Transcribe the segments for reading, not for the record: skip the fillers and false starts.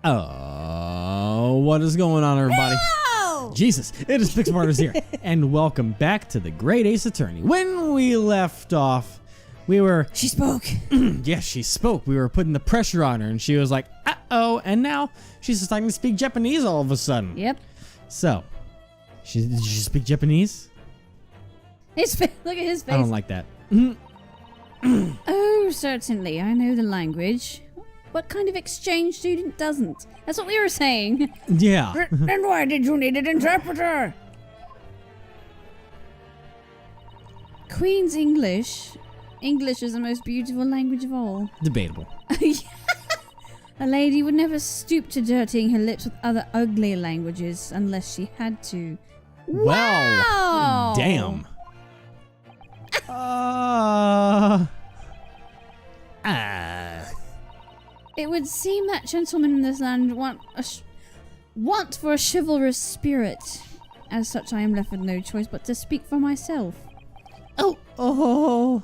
Oh, what is going on, everybody? No! Jesus, it is Pixmarters here, and welcome back to the Great Ace Attorney. When we left off, we were... She spoke. Yes, she spoke. We were putting the pressure on her, and she was like, uh-oh, and now she's starting to speak Japanese all of a sudden. Yep. So, did she speak Japanese? Look at his face. I don't like that. Oh, certainly. I know the language. What kind of exchange student doesn't? That's what we were saying. Yeah. Then why did you need an interpreter? Queen's English. English is the most beautiful language of all. Debatable. A lady would never stoop to dirtying her lips with other ugly languages unless she had to. Well, Wow! damn. It would seem that gentlemen in this land want for a chivalrous spirit. As such, I am left with no choice but to speak for myself. Oh.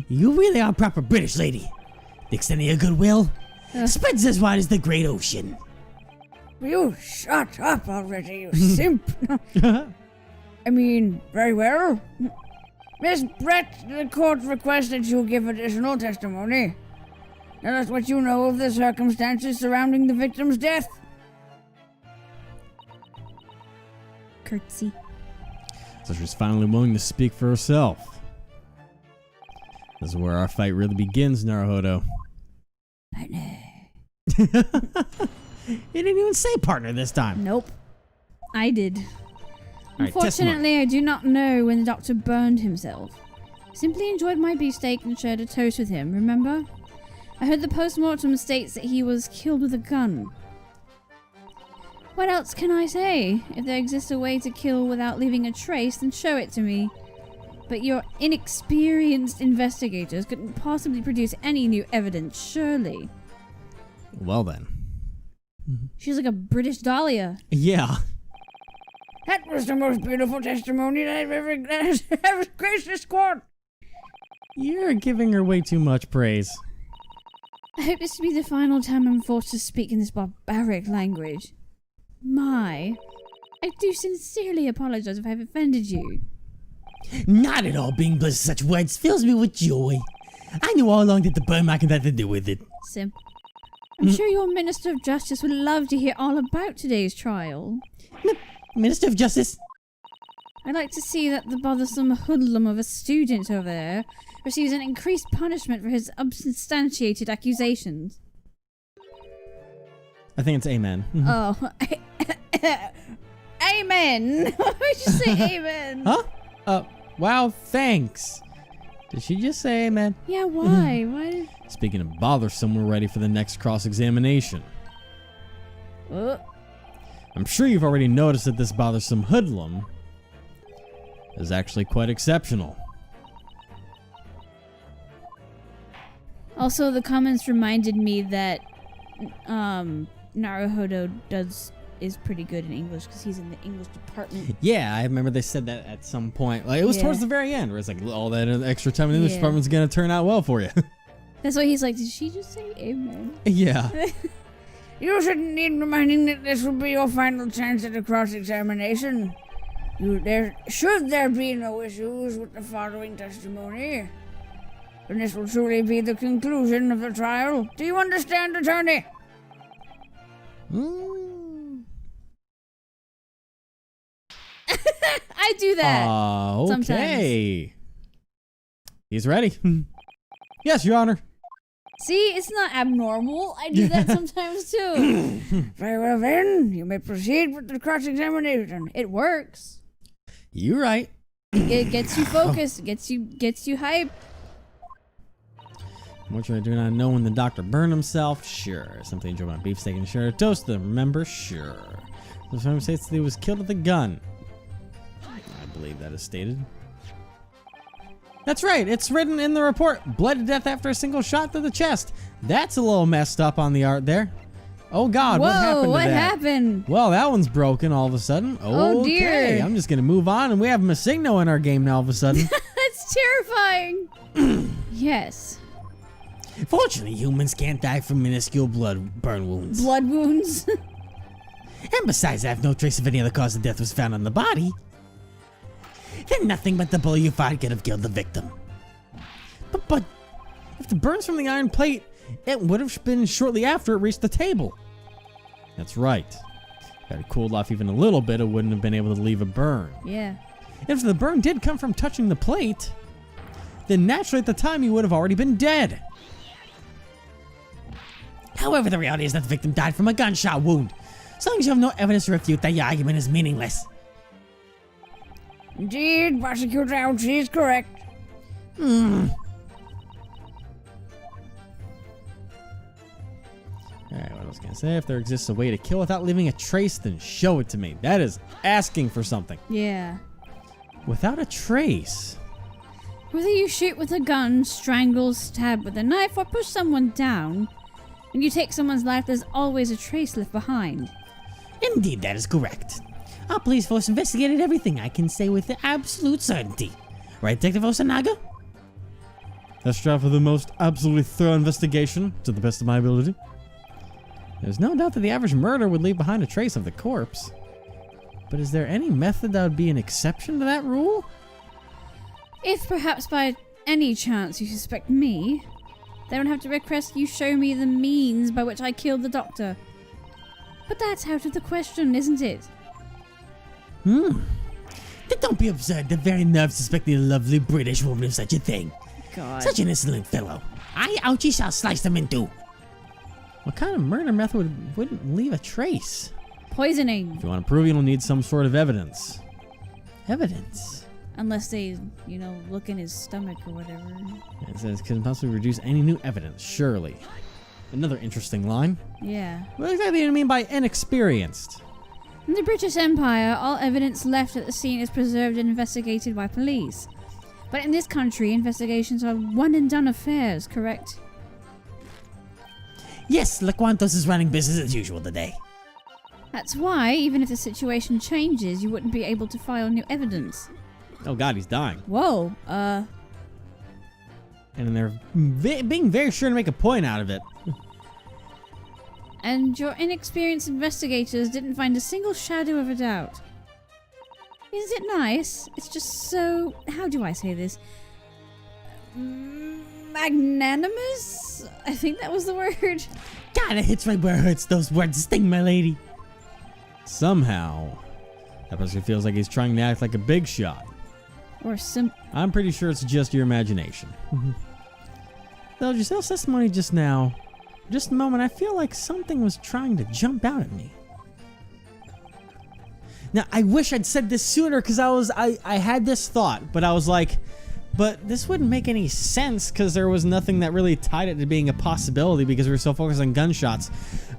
You really are a proper British lady. The extent of your goodwill spreads as wide as the great ocean. You shut up already, you simp. I mean, very well. Miss Brett, the court requests that you give additional testimony. Tell us what you know of the circumstances surrounding the victim's death. Curtsy. So she's finally willing to speak for herself. This is where our fight really begins, Naruhodo. Partner. You didn't even say partner this time. Nope. I did. Alright, Unfortunately, I do not know when the doctor burned himself. Simply enjoyed my beefsteak and shared a toast with him, remember? I heard the post-mortem states that he was killed with a gun. What else can I say? If there exists a way to kill without leaving a trace, then show it to me. But your inexperienced investigators couldn't possibly produce any new evidence, surely. Well then. She's like a British Dahlia. Yeah. That was the most beautiful testimony that I've ever graced this court. You're giving her way too much praise. I hope this to be the final time I'm forced to speak in this barbaric language. I do sincerely apologize if I've offended you. Not at all. Being blessed with such words fills me with joy. I knew all along that the burn mark had nothing to do with it. Simp. I'm sure your Minister of Justice would love to hear all about today's trial. Minister of Justice? I'd like to see that the bothersome hoodlum of a student over there receives an increased punishment for his unsubstantiated accusations. I think it's amen. Oh. Amen! Why would you say amen? Huh? Wow, thanks. Did she just say amen? Yeah, why? Why did... Speaking of bothersome, we're ready for the next cross-examination. I'm sure you've already noticed that this bothersome hoodlum is actually quite exceptional. Also, the comments reminded me that Naruhodo is pretty good in English because he's in the English department. Yeah, I remember they said that at some point. Like, it was towards the very end where it's like, all that extra time in the English department's gonna turn out well for you. That's why he's like, did she just say amen? Yeah. You shouldn't need reminding that this will be your final chance at a cross-examination. Should there be no issues with the following testimony, then this will truly be the conclusion of the trial. Do you understand, attorney? I do that. Okay. Sometimes. He's ready. Yes, Your Honor. See, it's not abnormal. I do that sometimes too. Very well then, you may proceed with the cross-examination. It works. You're right. It gets you focused. Gets you hype. What should I do not know when the doctor burned himself? Sure. Something enjoy my beefsteak and share a toast to them. Remember? Sure. The film states that he was killed with a gun. I believe that is stated. That's right. It's written in the report. Bled to death after a single shot to the chest. That's a little messed up on the art there. Oh God, Whoa, what happened to what that? happened? Well, that one's broken all of a sudden. Oh, Okay, dear. I'm just gonna move on, and we have Masigno in our game now all of a sudden. That's terrifying. Yes. Fortunately, humans can't die from minuscule blood burn wounds. Blood wounds. And besides, I have no trace of any other cause of death was found on the body. Then nothing but the bullet you fired could have killed the victim. But if the burns from the iron plate, it would have been shortly after it reached the table. That's right. If it cooled off even a little bit, it wouldn't have been able to leave a burn. Yeah. If the burn did come from touching the plate, then naturally at the time he would have already been dead. However, the reality is that the victim died from a gunshot wound. As long as you have no evidence to refute that, your argument is meaningless. Indeed, Prosecutor Ouchie is correct. Alright, what else can I say? If there exists a way to kill without leaving a trace, then show it to me. That is asking for something. Yeah. Without a trace? Whether you shoot with a gun, strangle, stab with a knife, or push someone down, when you take someone's life, there's always a trace left behind. Indeed, that is correct. Our police force investigated everything, I can say with absolute certainty. Right, Detective Osanaga? I strive for the most absolutely thorough investigation, to the best of my ability. There's no doubt that the average murder would leave behind a trace of the corpse. But is there any method that would be an exception to that rule? If perhaps by any chance you suspect me, then I would have to request you show me the means by which I killed the doctor. But that's out of the question, isn't it? Then don't be absurd. The very nerve suspecting a lovely British woman of such a thing. God. Such an insolent fellow. I, Ouchie, shall slice them in two. What kind of murder method wouldn't leave a trace? Poisoning. If you want to prove, you'll need some sort of evidence. Evidence? Unless they, look in his stomach or whatever. It says, can possibly reduce any new evidence, surely. Another interesting line. Yeah. What exactly do you mean by inexperienced? In the British Empire, all evidence left at the scene is preserved and investigated by police. But in this country, investigations are one-and-done affairs, correct? Yes, Laquantos is running business as usual today. That's why, even if the situation changes, you wouldn't be able to file new evidence. Oh god, he's dying. Whoa, And they're being very sure to make a point out of it. And your inexperienced investigators didn't find a single shadow of a doubt. Is it nice? It's just so... how do I say this? Magnanimous? I think that was the word. God, it hits right where it hurts. Those words sting, my lady. Somehow, that person feels like he's trying to act like a big shot. Or some... I'm pretty sure it's just your imagination. Though Jezail's testimony just now, just a moment, I feel like something was trying to jump out at me. Now, I wish I'd said this sooner because I had this thought, but I was like, but this wouldn't make any sense because there was nothing that really tied it to being a possibility because we were so focused on gunshots.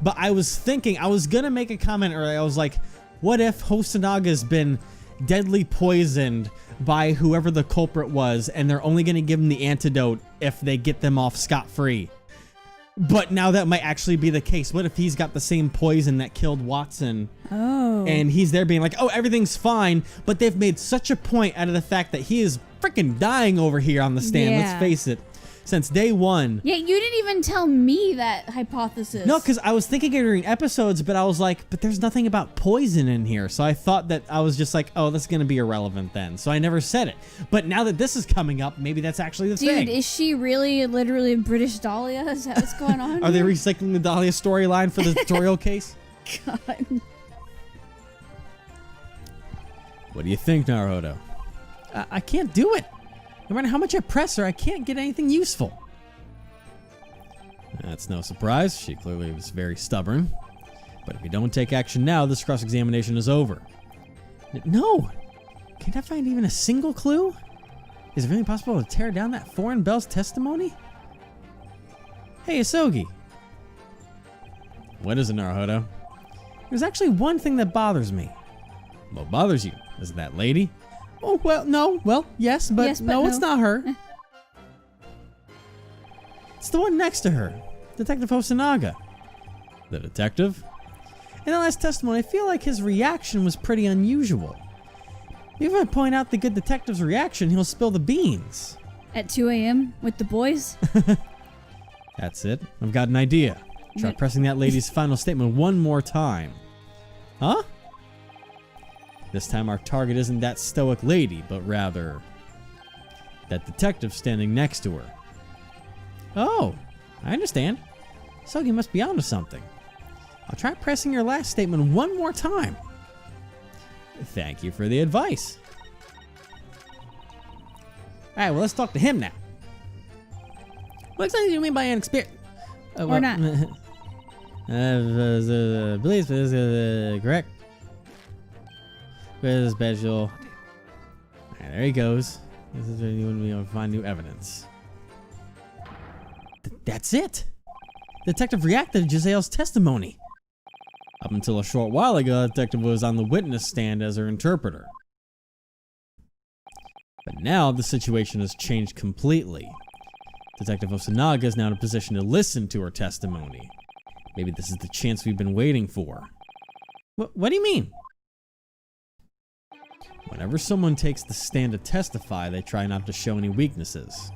But I was thinking, I was going to make a comment earlier. I was like, what if Hosanaga's been deadly poisoned by whoever the culprit was and they're only going to give him the antidote if they get them off scot-free? But now that might actually be the case. What if he's got the same poison that killed Watson? Oh. And he's there being like, oh, everything's fine. But they've made such a point out of the fact that he is freaking dying over here on the stand. Yeah. Let's face it. Since day one. Yeah, you didn't even tell me that hypothesis. No, because I was thinking it during episodes, but I was like, but there's nothing about poison in here. So I thought that I was just like, oh, that's going to be irrelevant then. So I never said it. But now that this is coming up, maybe that's actually the thing. Dude, is she really literally British Dahlia? Is that what's going on? Are they recycling the Dahlia storyline for the tutorial case? God. What do you think, Naruto? I can't do it. No matter how much I press her, I can't get anything useful. That's no surprise. She clearly was very stubborn. But if you don't take action now, this cross-examination is over. No! Can't I find even a single clue? Is it really possible to tear down that foreign bell's testimony? Hey, Asogi. What is it, Naruto? There's actually one thing that bothers me. What bothers you? Is it that lady? Oh, well, no. Well, yes, but no, it's not her. It's the one next to her. Detective Hosanaga. The detective? In the last testimony, I feel like his reaction was pretty unusual. Even if I point out the good detective's reaction, he'll spill the beans. At 2 a.m. with the boys? That's it. I've got an idea. Try pressing that lady's final statement one more time. Huh? This time our target isn't that stoic lady, but rather that detective standing next to her. Oh, I understand. So you must be onto something. I'll try pressing your last statement one more time. Thank you for the advice. Alright, well, let's talk to him now. What exactly do you mean by inexperienced? Or not. Please, correct. Special. Alright, there he goes. This is where you want to be able to find new evidence. That's it. The detective reacted to Jezail's testimony. Up until a short while ago, the detective was on the witness stand as her interpreter. But now the situation has changed completely. Detective Osanaga is now in a position to listen to her testimony. Maybe this is the chance we've been waiting for. What do you mean? Whenever someone takes the stand to testify, they try not to show any weaknesses.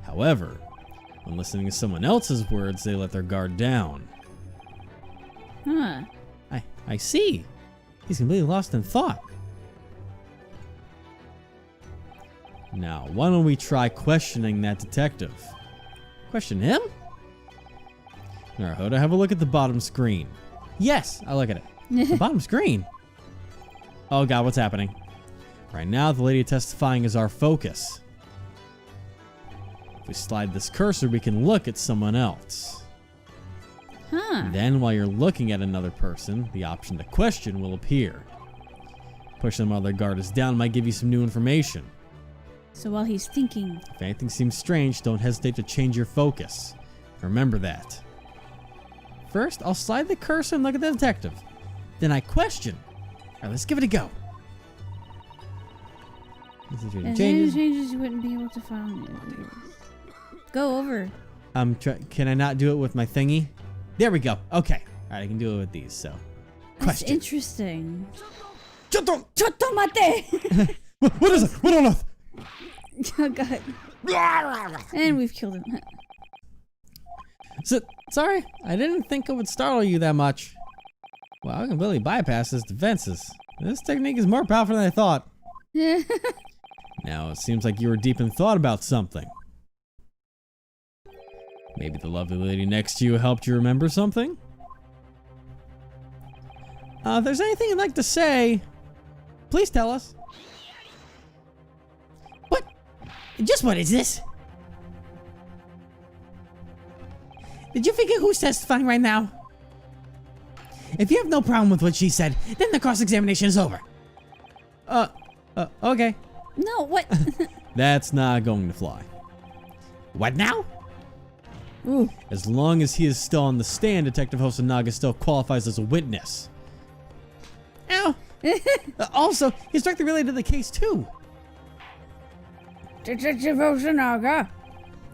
However, when listening to someone else's words, they let their guard down. Huh. I see. He's completely lost in thought. Now, why don't we try questioning that detective? Question him? Alright, Hoda, have a look at the bottom screen. Yes, I look at it. The bottom screen? Oh god, what's happening? Right now, the lady testifying is our focus. If we slide this cursor, we can look at someone else. Huh. Then, while you're looking at another person, the option to question will appear. Push them while their guard is down might give you some new information. So while he's thinking. If anything seems strange, don't hesitate to change your focus. Remember that. First, I'll slide the cursor and look at the detective. Then I question. Alright, let's give it a go. As any changes you wouldn't be able to find. Go over. Can I not do it with my thingy? There we go. Okay. Alright, I can do it with these, so. That's Question. interesting. Chotto mate! What is it? What on earth? Oh god. And we've killed him. Sorry, I didn't think it would startle you that much. Well, I completely bypass his defenses. This technique is more powerful than I thought. Now, it seems like you were deep in thought about something. Maybe the lovely lady next to you helped you remember something? If there's anything you'd like to say, please tell us. What? Just what is this? Did you figure who's testifying right now? If you have no problem with what she said, then the cross-examination is over. Okay. No, what? That's not going to fly. What now? Ooh. As long as he is still on the stand, Detective Osanaga still qualifies as a witness. Ow! Also, he's directly related to the case, too. Detective Osanaga,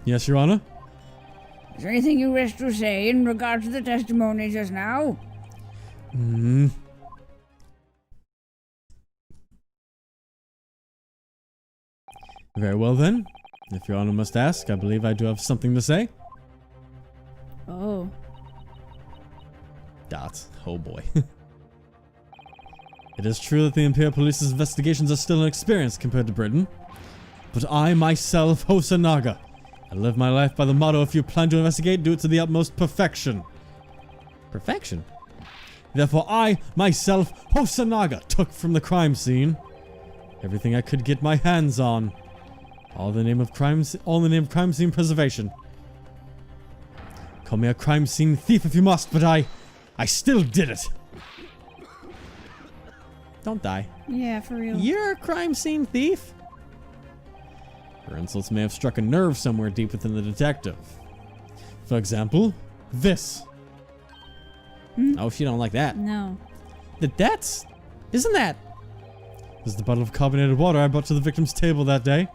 Yes, Your Honor? is there anything you wish to say in regard to the testimony just now? Very well then. If Your Honor must ask, I believe I do have something to say. Oh. Dots. Oh boy. It is true that the Imperial Police's investigations are still inexperienced compared to Britain. But I myself, Osanaga, I live my life by the motto, if you plan to investigate, do it to the utmost perfection. Perfection? Therefore I, myself, Osanaga, took from the crime scene everything I could get my hands on. All in the name of crime scene preservation. Call me a crime scene thief if you must, but I still did it. Don't die. Yeah, for real. You're a crime scene thief? Her insults may have struck a nerve somewhere deep within the detective. For example, this. Oh, she don't like that. No. Isn't that? This is the bottle of carbonated water I brought to the victim's table that day.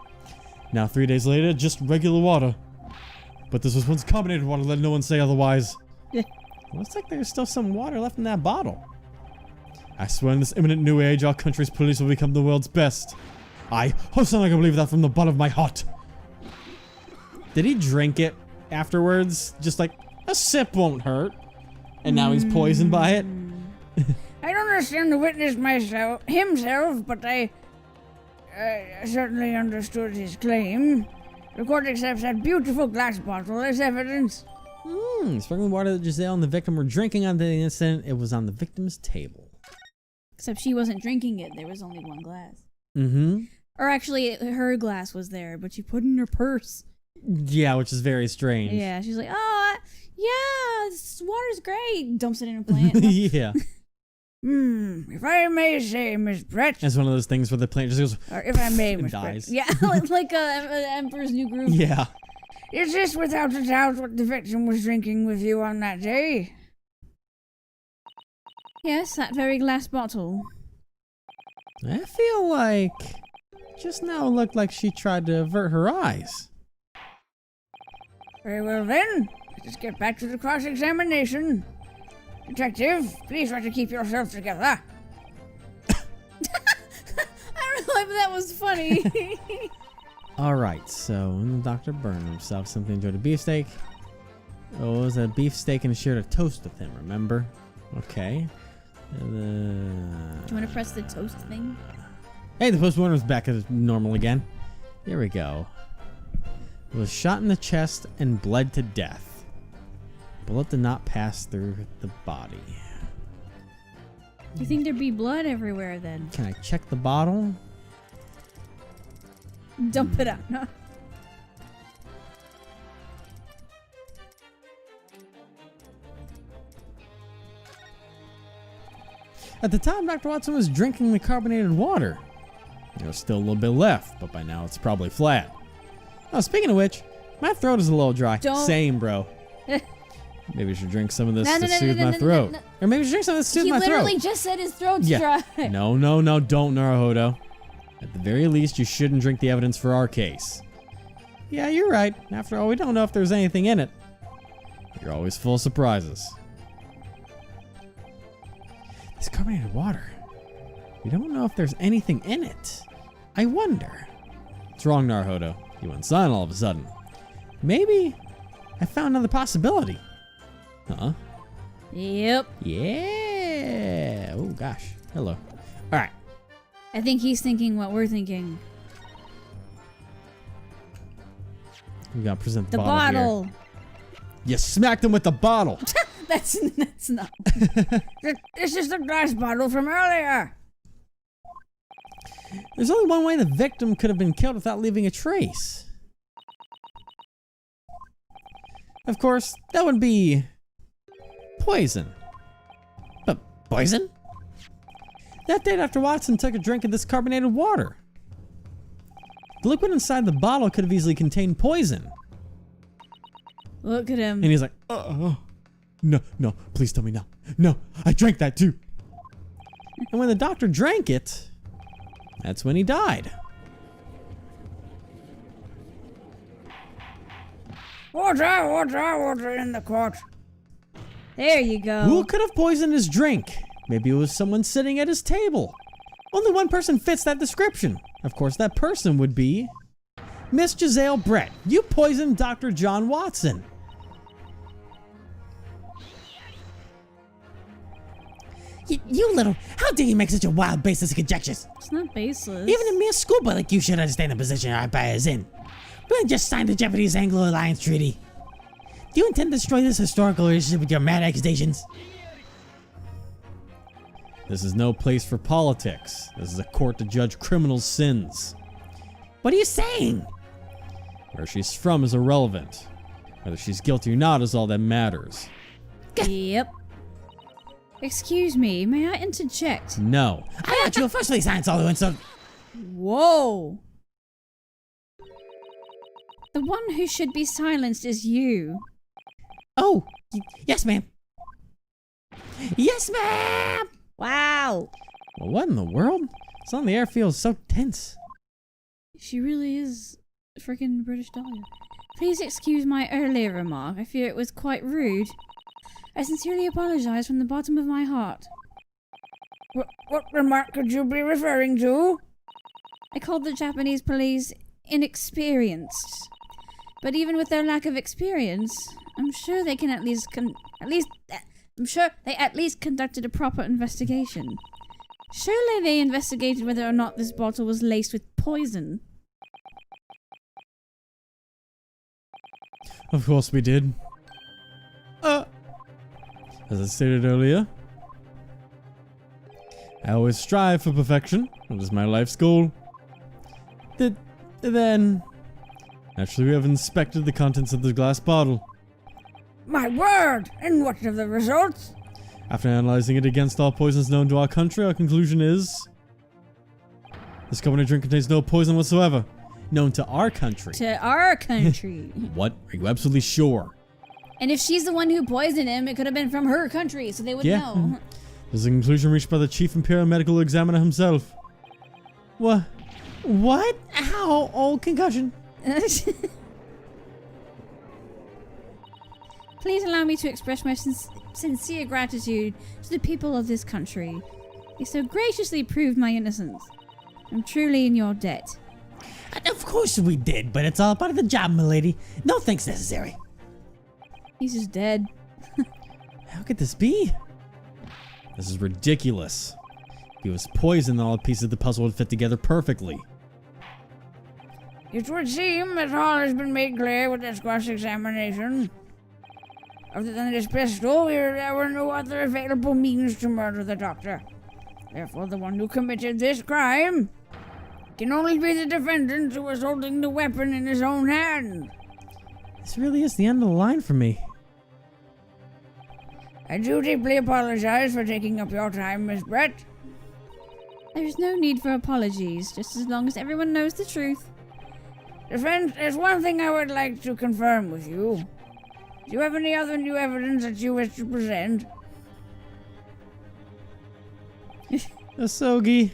Now 3 days later, just regular water. But this was once carbonated water, let no one say otherwise. Looks like there's still some water left in that bottle. I swear in this imminent new age, our country's police will become the world's best. I, Osanaga, believe that from the bottom of my heart. Did he drink it afterwards, just like, a sip won't hurt. And now he's poisoned by it. I don't understand the witness himself, but I certainly understood his claim. The court accepts that beautiful glass bottle as evidence. Sparkling water that Jezail and the victim were drinking on the incident. It was on the victim's table. Except she wasn't drinking it. There was only one glass. Mm-hmm. Or actually, her glass was there, but she put it in her purse. Yeah, which is very strange. Yeah, she's like, oh, yeah, this water's great. Dumps it in a plant. Yeah. If I may say, Miss Brett. It's one of those things where the plant just goes, Or if I may, and Miss dies. Yeah, like Emperor's New Groove. Yeah. Is this without a doubt what the victim was drinking with you on that day? Yes, that very glass bottle. I feel like just now it looked like she tried to avert her eyes. Very well then. Let's get back to the cross-examination. Detective, please try to keep yourself together. I don't know if that was funny. Alright, so when the doctor burned himself, something enjoyed a beefsteak. Oh, it was a beefsteak and shared a toast with him, remember? Okay. Do you want to press the toast thing? Hey, the postmortem is back as normal again. Here we go. Was shot in the chest and bled to death. Bullet did not pass through the body. You think there'd be blood everywhere then? Can I check the bottle? Dump it out. No. At the time, Dr. Watson was drinking the carbonated water. There was still a little bit left, but by now it's probably flat. Oh, speaking of which, my throat is a little dry. Don't. Same, bro. Maybe I should drink some of this No, to no, no, soothe no, my no, throat. no, no. Or maybe I should drink some of this to soothe He my throat. literally just said his throat's Yeah. dry. No, don't, Naruhodo. At the very least, you shouldn't drink the evidence for our case. Yeah, you're right. After all, we don't know if there's anything in it. You're always full of surprises. This carbonated water. We don't know if there's anything in it. I wonder. What's wrong, Naruhodo? You went silent all of a sudden. Maybe I found another possibility. Huh? Yep. Yeah. Oh, gosh. Hello. All right. I think he's thinking what we're thinking. We gotta present the The bottle. bottle. Here. You smacked him with the bottle. That's not. This is the glass bottle from earlier. There's only one way the victim could have been killed without leaving a trace. Of course, that would be poison. But poison? That day Dr. Watson took a drink of this carbonated water. The liquid inside the bottle could have easily contained poison. Look at him. And he's like, no, please tell me no. No, I drank that too. And when the doctor drank it, that's when he died. Water in the court. There you go. Who could have poisoned his drink? Maybe it was someone sitting at his table. Only one person fits that description. Of course, that person would be Miss Jezail Brett. You poisoned Dr. John Watson. You little, how dare you make such a wild, baseless conjectures? It's not baseless. Even a mere schoolboy like you should understand the position our empire is in. We just signed the Japanese Anglo Alliance Treaty. Do you intend to destroy this historical relationship with your mad accusations? This is no place for politics. This is a court to judge criminals' sins. What are you saying? Where she's from is irrelevant. Whether she's guilty or not is all that matters. Yep. Excuse me, may I interject? No. I thought you officially signed all the ones, so... Whoa. The one who should be silenced is you. Oh, yes, ma'am. Yes, ma'am! Wow. Well, what in the world? It's on the air feels so tense. She really is a freaking British Dahlia. Please excuse my earlier remark. I fear it was quite rude. I sincerely apologize from the bottom of my heart. What remark could you be referring to? I called the Japanese police inexperienced. But even with their lack of experience, I'm sure they can at least conducted a proper investigation. Surely they investigated whether or not this bottle was laced with poison. Of course we did. As I stated earlier, I always strive for perfection. It is my life's goal. Then, naturally, we have inspected the contents of the glass bottle. My word! And what are the results? After analyzing it against all poisons known to our country, our conclusion is this carbonated drink contains no poison whatsoever known to our country. To our country. What? Are you absolutely sure? And if she's the one who poisoned him, it could have been from her country, so they would know. This is a conclusion reached by the Chief Imperial Medical Examiner himself. What? What? How? Oh, concussion. Please allow me to express my sincere gratitude to the people of this country. They so graciously proved my innocence. I'm truly in your debt. Of course we did, but it's all part of the job, milady. No thanks necessary. He's just dead. How could this be? This is ridiculous. If he was poisoned, then all the pieces of the puzzle would fit together perfectly. It would seem that all has been made clear with this cross-examination. Other than this pistol, there were no other available means to murder the doctor. Therefore, the one who committed this crime can only be the defendant who was holding the weapon in his own hand. This really is the end of the line for me. I do deeply apologize for taking up your time, Miss Brett. There's no need for apologies, just as long as everyone knows the truth. Defense, there's one thing I would like to confirm with you. Do you have any other new evidence that you wish to present? Asogi.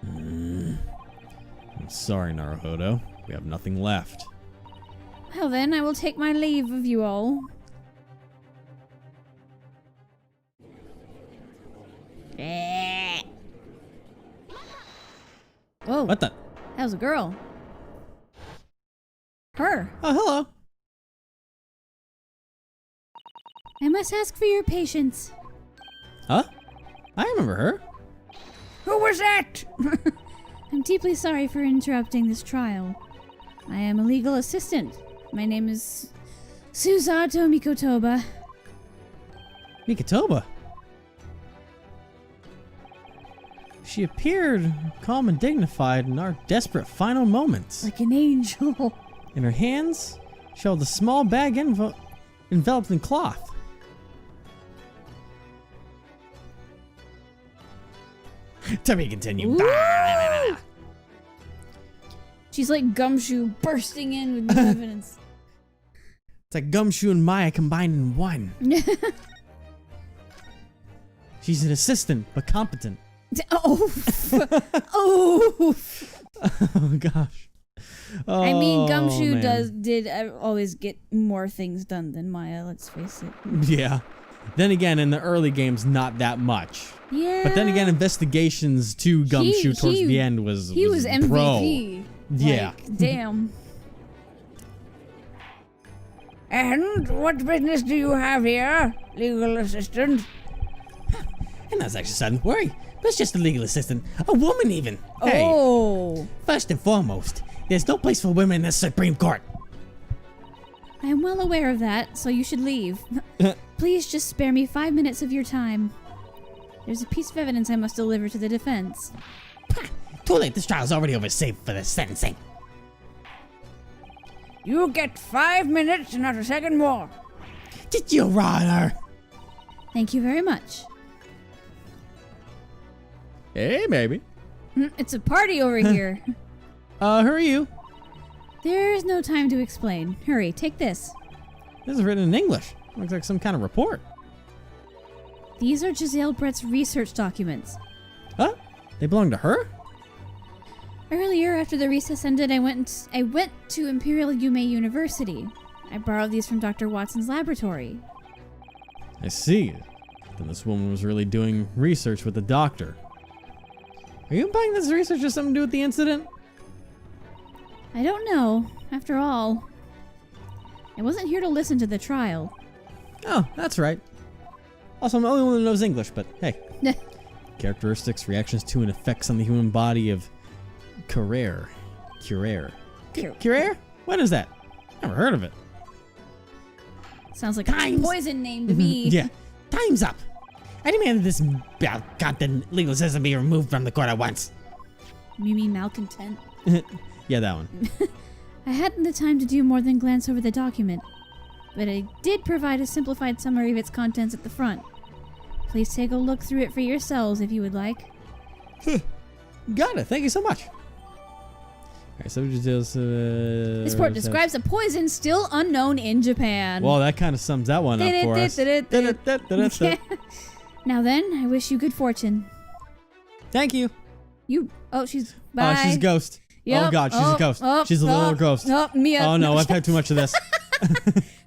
I'm sorry, Naruhodo. We have nothing left. Well then, I will take my leave of you all. Whoa. What the? That was a girl. Her. Oh, hello. I must ask for your patience. Huh? I remember her. Who was that? I'm deeply sorry for interrupting this trial. I am a legal assistant. My name is Susato Mikotoba. Mikotoba? She appeared calm and dignified in our desperate final moments. Like an angel. In her hands, she held a small bag enveloped in cloth. To be continued. Ooh. She's like Gumshoe bursting in with new evidence. It's like Gumshoe and Maya combined in one. She's an assistant, but competent. Oh. Oh. Oh gosh. Oh, I mean, Gumshoe man. did always get more things done than Maya, let's face it. Yeah. Then again, in the early games, not that much. Yeah. But then again, investigations to Gumshoe towards the end was he was MVP. pro. Yeah. Like, damn. And what business do you have here, legal assistant? And that's actually something to worry. That's just a legal assistant. A woman even. Hey, Oh. first and foremost, there's no place for women in the Supreme Court. I am well aware of that, so you should leave. Please just spare me 5 minutes of your time. There's a piece of evidence I must deliver to the defense. Pah, too late, this trial's already over, save for the sentencing. You get 5 minutes and not a second more. Did you honor? Thank you very much. Hey, maybe. It's a party over here. Who are you? There's no time to explain. Hurry, take this. This is written in English. Looks like some kind of report. These are Jezail Brett's research documents. Huh? They belong to her? Earlier, after the recess ended, I went to Imperial Yume University. I borrowed these from Dr. Watson's laboratory. I see. Then this woman was really doing research with the doctor. Are you implying this research has something to do with the incident? I don't know. After all, I wasn't here to listen to the trial. Oh, that's right. Also, I'm the only one that knows English, but hey. Characteristics, reactions to, and effects on the human body of Curer. Curer? What is that? Never heard of it. Sounds like a poison name to me. Yeah. Time's up. I demand that this malcontent legal system be removed from the court at once. You mean malcontent? Yeah, that one. I hadn't the time to do more than glance over the document, but I did provide a simplified summary of its contents at the front. Please take a look through it for yourselves if you would like. Got it. Thank you so much. Alright, so just This report describes a poison still unknown in Japan. Well, that kind of sums that one up for us. Now then, I wish you good fortune. Thank you. Oh, she's bye. Oh, she's a ghost. Yep. Oh god, she's a ghost. She's a little ghost. Mia. Oh no, I've had too much of this.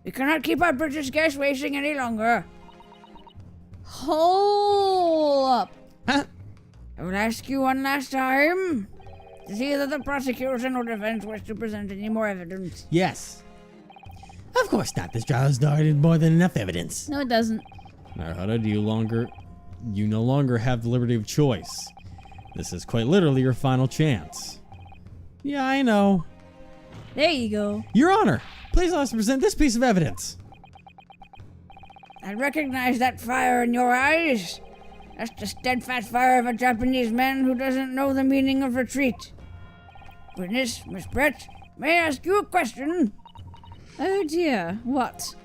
We cannot keep our British guests waiting any longer. Hold up. I will ask you one last time. Does either the prosecution or defense wish to present any more evidence? Yes. Of course not. This trial has started more than enough evidence. No, it doesn't. Naruhodo, you no longer have the liberty of choice. This is quite literally your final chance. Yeah, I know. There you go. Your Honor, please allow us to present this piece of evidence. I recognize that fire in your eyes. That's the steadfast fire of a Japanese man who doesn't know the meaning of retreat. Witness, Miss Brett, may I ask you a question? Oh dear, what?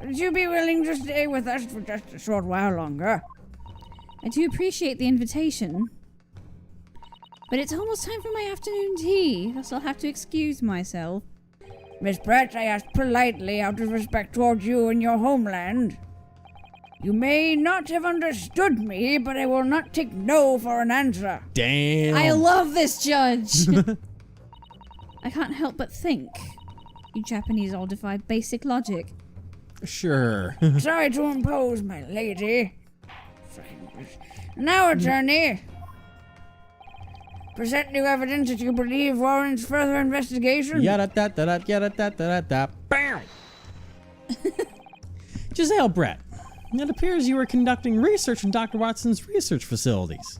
Would you be willing to stay with us for just a short while longer? I do appreciate the invitation. But it's almost time for my afternoon tea, thus I'll have to excuse myself. Miss Brett, I ask politely out of respect towards you and your homeland. You may not have understood me, but I will not take no for an answer. Damn. I love this judge! I can't help but think. You Japanese all defy basic logic. Sure. Sorry to impose, my lady. Now, attorney. Present new evidence that you believe warrants further investigation. Yada-da-da-da-yada-da-da-da. Bam! Jezail Brett, it appears you are conducting research in Dr. Watson's research facilities.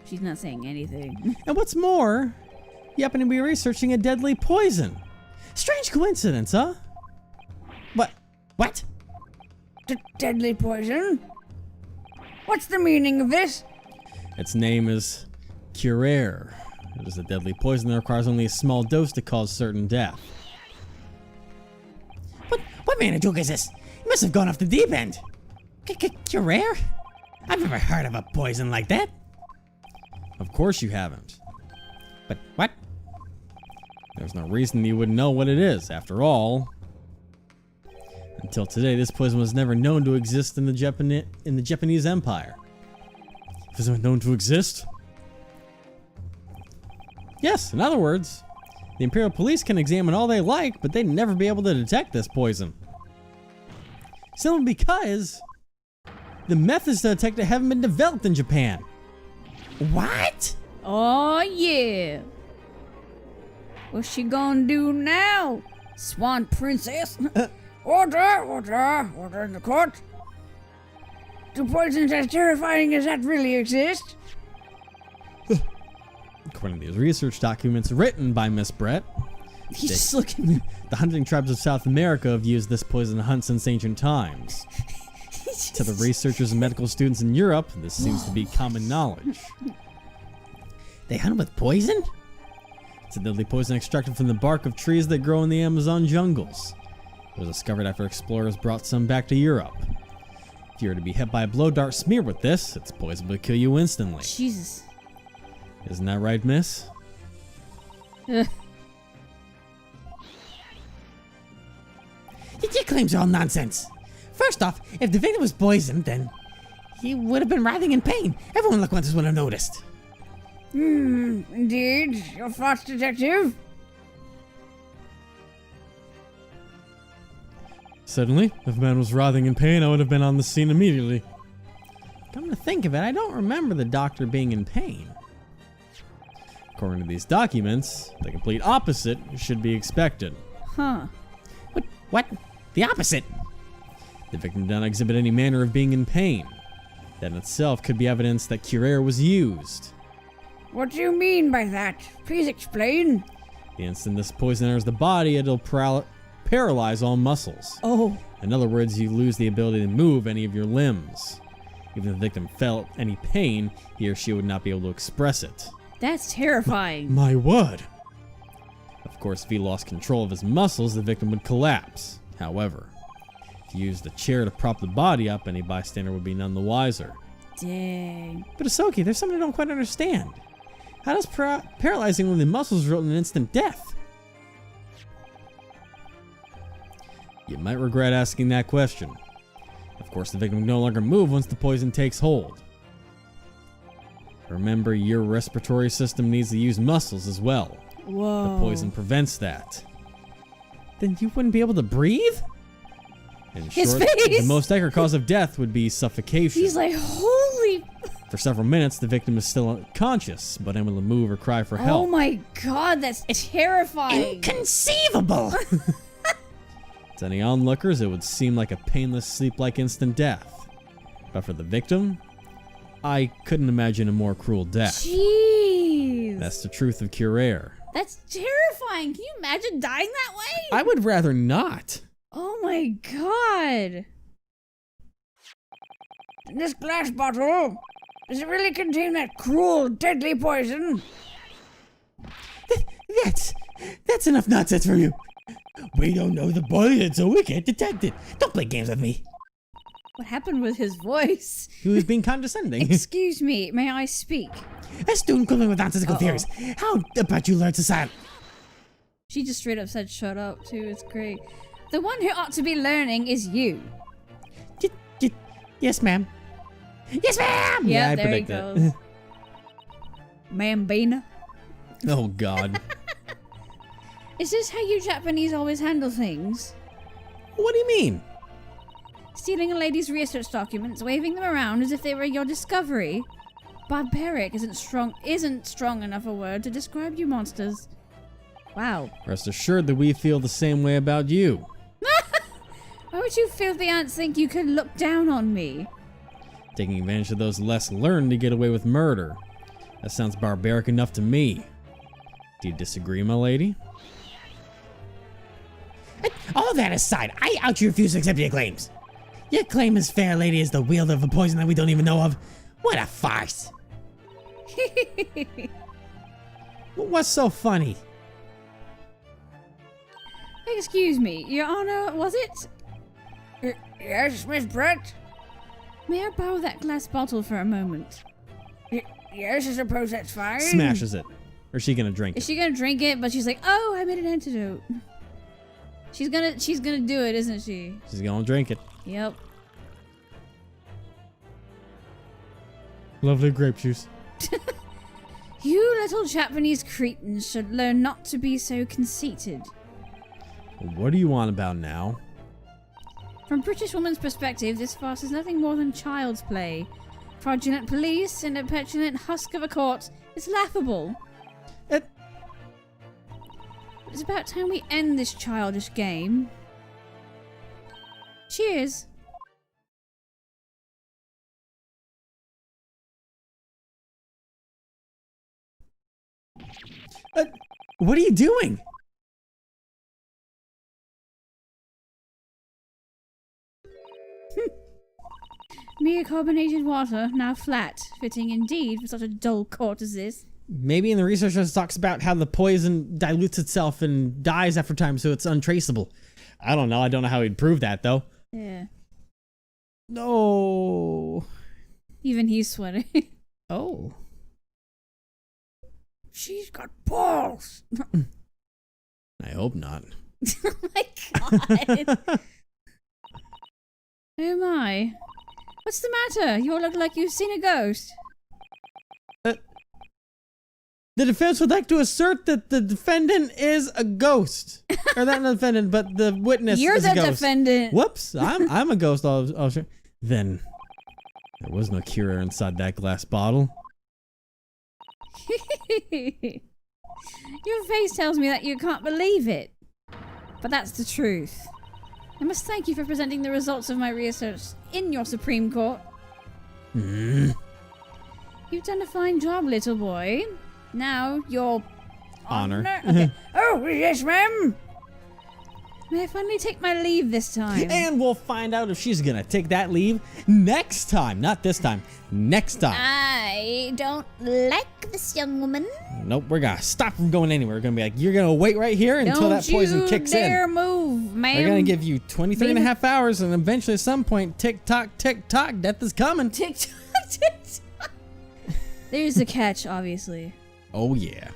She's not saying anything. And what's more, you happen to be researching a deadly poison. Strange coincidence, huh? What? Deadly poison? What's the meaning of this? Its name is Curer. It is a deadly poison that requires only a small dose to cause certain death. What manner of joke is this? You must have gone off the deep end. Curer? I've never heard of a poison like that. Of course you haven't. But what? There's no reason you wouldn't know what it is. After all, until today, this poison was never known to exist in the Japanese Empire. If it's known to exist? Yes, in other words, the Imperial Police can examine all they like, but they'd never be able to detect this poison. Simply because the methods to detect it haven't been developed in Japan. What? Oh yeah. What's she gonna do now? Swan princess? Order in the court. Do poisons as terrifying as that really exist? According to these research documents written by Miss Brett, He's just looking. the hunting tribes of South America have used this poison to hunt since ancient times. To the researchers and medical students in Europe, this seems to be common knowledge. They hunt with poison? It's a deadly poison extracted from the bark of trees that grow in the Amazon jungles. It was discovered after explorers brought some back to Europe. If you were to be hit by a blow dart smeared with this, its poison would kill you instantly. Jesus. Isn't that right, miss? Your claims are all nonsense. First off, if the victim was poisoned, then he would have been writhing in pain. Everyone like once would have noticed. Indeed. Your thoughts, detective? Certainly. If a man was writhing in pain, I would have been on the scene immediately. Come to think of it, I don't remember the doctor being in pain. Of According to these documents, the complete opposite should be expected. Huh. What? The opposite? The victim did not exhibit any manner of being in pain. That in itself could be evidence that Curare was used. What do you mean by that? Please explain. The instant this poison enters the body, it'll paralyze all muscles. Oh. In other words, you lose the ability to move any of your limbs. Even if the victim felt any pain, he or she would not be able to express it. That's terrifying. My word! Of course, if he lost control of his muscles, the victim would collapse. However, if you used the chair to prop the body up, any bystander would be none the wiser. Dang. But Ahsoka, there's something I don't quite understand. How does paralyzing only the muscles result in an instant death? You might regret asking that question. Of course, the victim can no longer move once the poison takes hold. Remember, your respiratory system needs to use muscles as well. Whoa. The poison prevents that. Then you wouldn't be able to breathe? In His short, face! the most accurate cause of death would be suffocation. He's like, holy. For several minutes, the victim is still unconscious, but unable to move or cry for help. Oh my god, that's terrifying. Inconceivable! To any onlookers, it would seem like a painless, sleep-like instant death. But for the victim, I couldn't imagine a more cruel death. Jeez. That's the truth of Curare. That's terrifying. Can you imagine dying that way? I would rather not. Oh my god. This glass bottle, does it really contain that cruel, deadly poison? That's enough nonsense from you. We don't know the poison, so we can't detect it. Don't play games with me. What happened with his voice? He was being condescending. Excuse me, may I speak? A student quibbling with nonsensical theories. How about you learn to silence? She just straight up said shut up too, it's great. The one who ought to be learning is you. Yes, ma'am. Yes, ma'am! Yeah, I there he predict it. goes. Mambina. Oh, God. Is this how you Japanese always handle things? What do you mean? Stealing a lady's research documents, waving them around as if they were your discovery? Barbaric isn't strong enough a word to describe you monsters. Wow. Rest assured that we feel the same way about you. Why would you filthy ants think you could look down on me? Taking advantage of those less learned to get away with murder. That sounds barbaric enough to me. Do you disagree, my lady? All that aside, I outright refuse to accept your claims. Your claim as fair lady is the wielder of a poison that we don't even know of. What a farce. What's so funny? Excuse me, Your Honor, was it? Yes, Miss Brett? May I borrow that glass bottle for a moment? Yes, I suppose that's fine. Smashes it. Or is she gonna drink Is it? she gonna drink it? But she's like, oh, I made an antidote. She's gonna do it, isn't she? She's gonna drink it. Yep. Lovely grape juice. You little Japanese cretins should learn not to be so conceited. What do you want about now? From British woman's perspective, this farce is nothing more than child's play. Fraudulent police and a petulant husk of a court is laughable. It's about time we end this childish game. Cheers. What are you doing? Mere carbonated water, now flat, fitting indeed for such a dull court as this. Maybe in the research it talks about how the poison dilutes itself and dies after time, so it's untraceable. I don't know. I don't know how he'd prove that, though. Yeah. No. Even he's sweating. Oh. She's got balls. I hope not. Oh my god. Oh my. What's the matter? You all look like you've seen a ghost. The defense would like to assert that the defendant is a ghost. Or not the defendant, but the witness You're is the a ghost. defendant. Whoops, I'm a ghost. I'll sure. Then there was no cure inside that glass bottle. Your face tells me that you can't believe it. But that's the truth. I must thank you for presenting the results of my research in your Supreme Court. Hmm. You've done a fine job, little boy. Now, your Honor. Okay. Oh, yes, ma'am. May I finally take my leave this time? And we'll find out if she's gonna take that leave next time. Not this time. Next time. I don't like this young woman. Nope, we're gonna stop from going anywhere. We're gonna be like, you're gonna wait right here until that poison kicks Don't you dare in. move, ma'am. They're gonna give you 23 and a half hours, and eventually at some point, tick tock, death is coming. Tick-tock, tick-tock. There's a catch, obviously. Oh yeah.